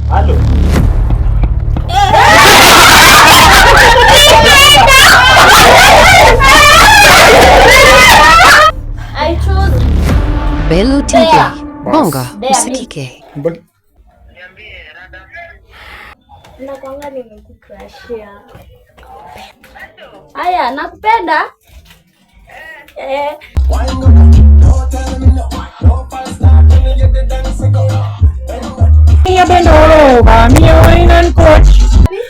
Hello. I choose Bello TV. Bonga usikike. Nakwanga nimekukrashia. Aya, nakupenda.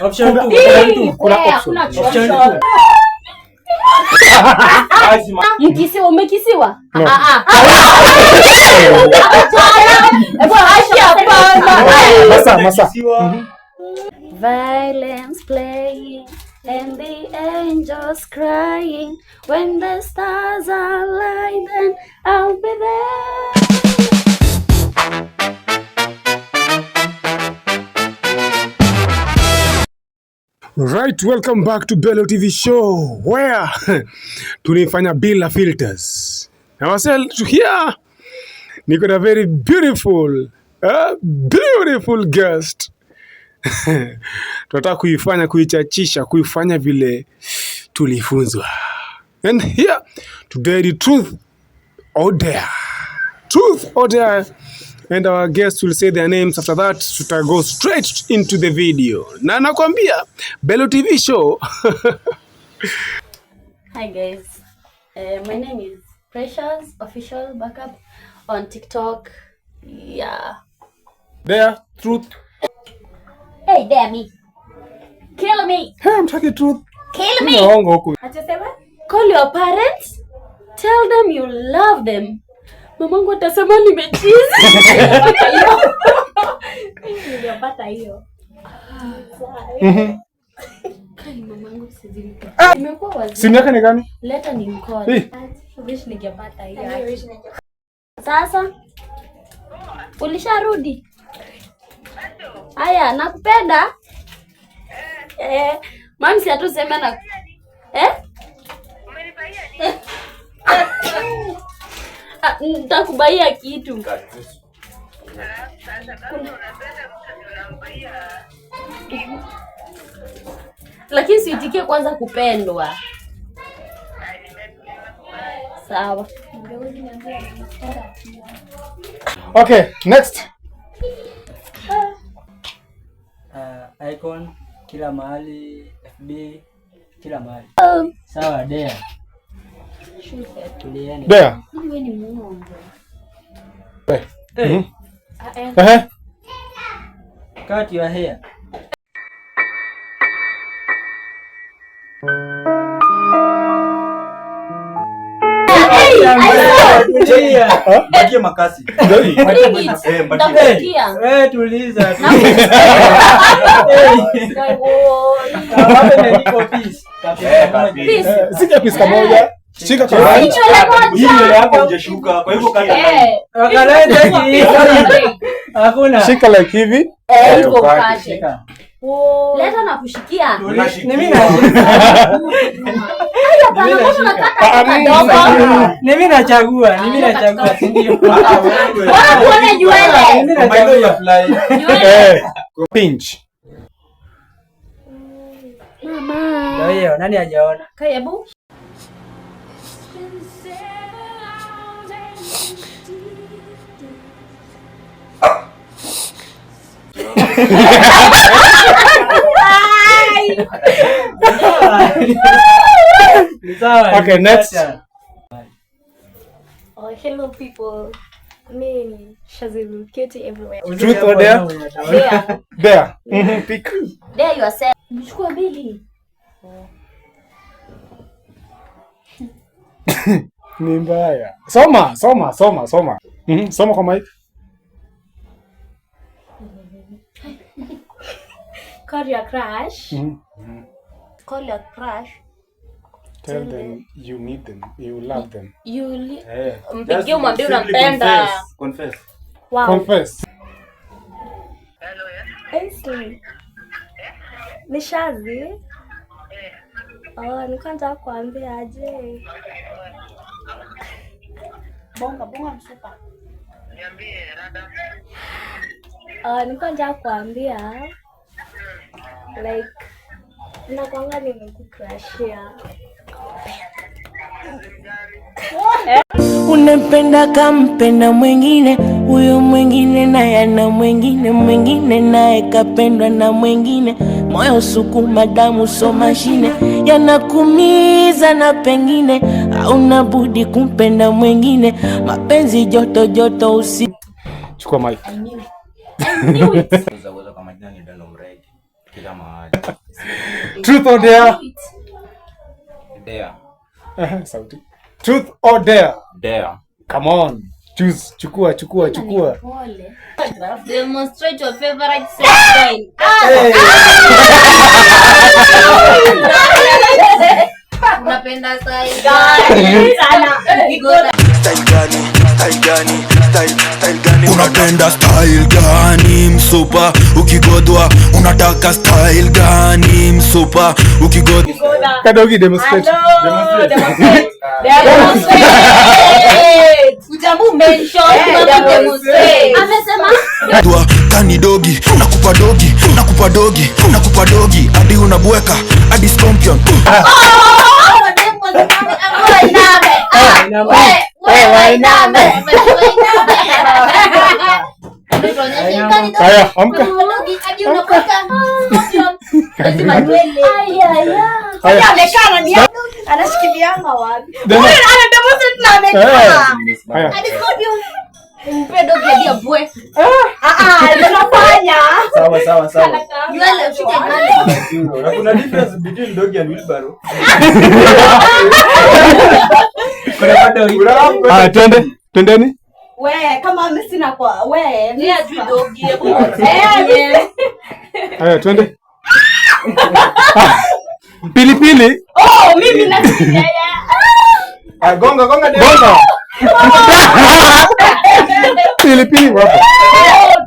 Option 2. Mkisiwa, umekisiwa? Masa. Violence playing and the angels crying. When the stars are lighting, I'll be there. Right, welcome back to Bello TV show where tunifanya bila filters. Now myself here, niko na very beautiful guest. Tunataka kuichachisha, kuifanya vile tulifunzwa. And here, today the truth or dare. Truth or dare. And our guests will say their names. After that, should I go straight into the video? Na nakwambia, Bello TV show. Hi guys, my name is Precious Official Backup on TikTok. Yeah. There, truth. Hey, dare me. Kill me. Hey, I'm talking truth. Kill me. Call your parents. Tell them you love them. Mamangu atasema nimechizi. Ningepata hiyo. Kali mamangu sizini. Nimekuwa wazi. Simu yake ni gani? Leta ni mcall. Wish ningepata hiyo. Sasa ulisharudi? Aya, nakupenda. Mami si atuseme na nitakubaia kitu. Lakini siitikie kwanza kupendwa. Sawa. Okay, next. Icon kila mahali, FB kila mahali. Sawa, there. There. Wewe ni muongo. Cut your hair. Bakia makasi. Wewe tuliza. Sika pisa moja. Shika kama hii nywele yako hujashuka, kwa hivyo kata line. Akaleta hii. Hakuna. Shika like hivi. Iko kate. Leta na kushikia. Mimi nashika. Haya bana, mbona unataka kadogo? Mimi nachagua, ndio. Bora tuone nywele. Mimi nachagua fly. Pinch. Mama. Ndio hiyo, nani hajaona? Kaibu. Okay, next. Oh, hello people. Me, Shazil, cutie everywhere. Truth or dare? There. Pick. There yourself. Mchukua mbili. Ni mbaya. Soma. Soma kwa mic. Call your crush. Call your crush. Tell them you need them, you love them. Mpigie umwambie unampenda. Confess. Wow. Confess. Ainsley. Ni Shazi. Nilikuwa nataka kuambia aje. Bonga msupa. Niambie rada. Nilikuwa nataka kuambia like nakwanga nimekucrushia. Unempenda kampenda mwingine, huyo mwingine naye ana mwingine naye kapendwa na mwingine. Moyo sukuma damu so mashine, yanakumiza na pengine hauna budi kumpenda mwingine. Mapenzi joto joto usi. Chukua mic. Truth or dare? Dare. Sauti. Truth or dare? Dare. Come on. Choose. Chukua. Demonstrate your favorite sex style. Unapenda style gani? Unapenda style gani msupa ukigodwa? Unataka style gani msupa ukigodwa? Kadogi demonstrate. Ujamu mention demonstrate. Amesema Kani dogi, nakupa dogi hadi unabweka hadi scorpion. Haya, amka. Anashikilianga wapi? Sawa. Kuna difference between dog and wheelbarrow. Twendeni. Kama mimi sina kwa ni ajui dogi. Haya, twende. Pilipili. mimi nasikia. Gonga. Pilipili wapo.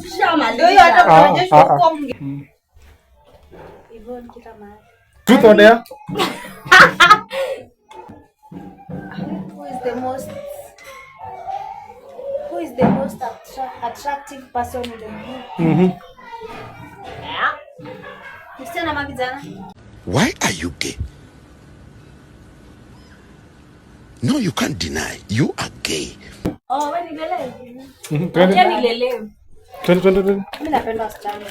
Tushamaliza. Ndio hata kuonyesha huko mge. Hivyo nikitamani. Truth or dare? Who is the most attractive person in the group? Msichana ama kijana? Why are you gay? No, you can't deny you are gay. Wewe ni lele. Twende. Ni lele. Twende. Mimi napenda wasichana.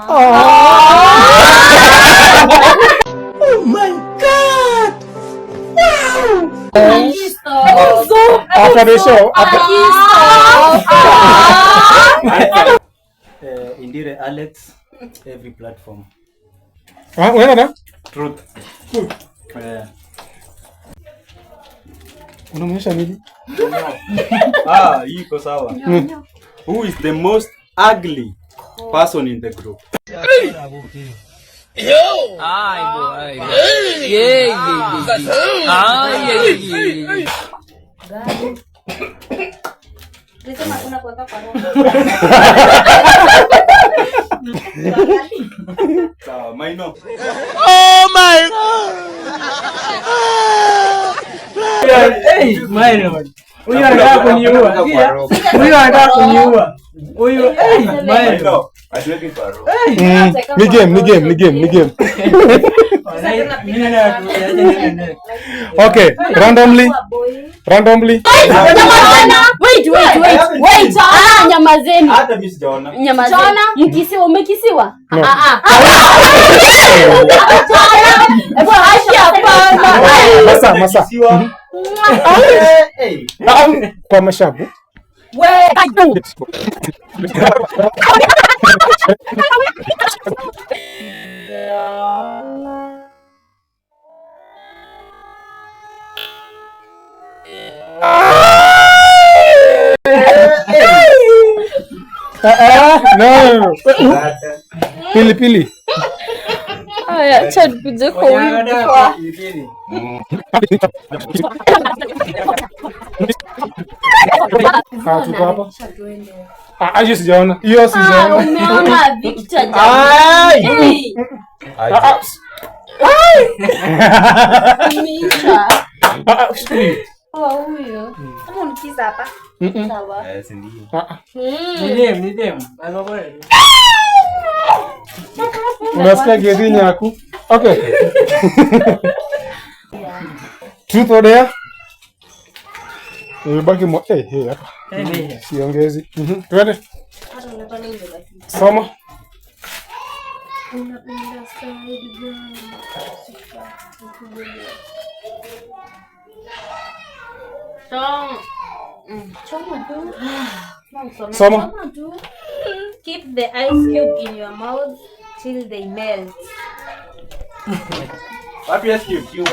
Oh my god. After the show. Indire Alex every platform. Wewe Truth. unaonyesha nini? Iko sawa. Who is the most ugly person in the group? Nisema kuna kuweka kwa roho. Sawa, Maino. Oh my god. Maino. Huyu anataka kuniua. Maino. Asiweke kwa roho. Ni game. Okay, randomly. Wait. Nyamazeni. Hata mimi sijaona. Nyamazeni. Mkisiwa, umekisiwa? No. Masa. Kwa mashabu. No. Pilipili. Haya, acha tupige kwa wingi. Tuko hapa. Hiyo sijaona. Umeona Victor huyo. Kama unikiza hapa. Sawa. Si ndio. Ni dem. Unasikia gezi nyaku? Okay. Truth or dare? Nimebaki hapa. Siongezi. Twende. Soma. Unapenda style gani? Soma. Keep the ice cube in your mouth till they melt. Wapi ice cube?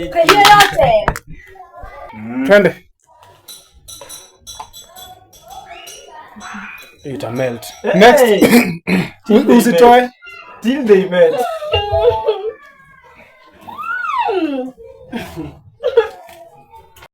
Kwa hiyo yote. Twende. Ita melt. Next. Usitoe. Till they melt.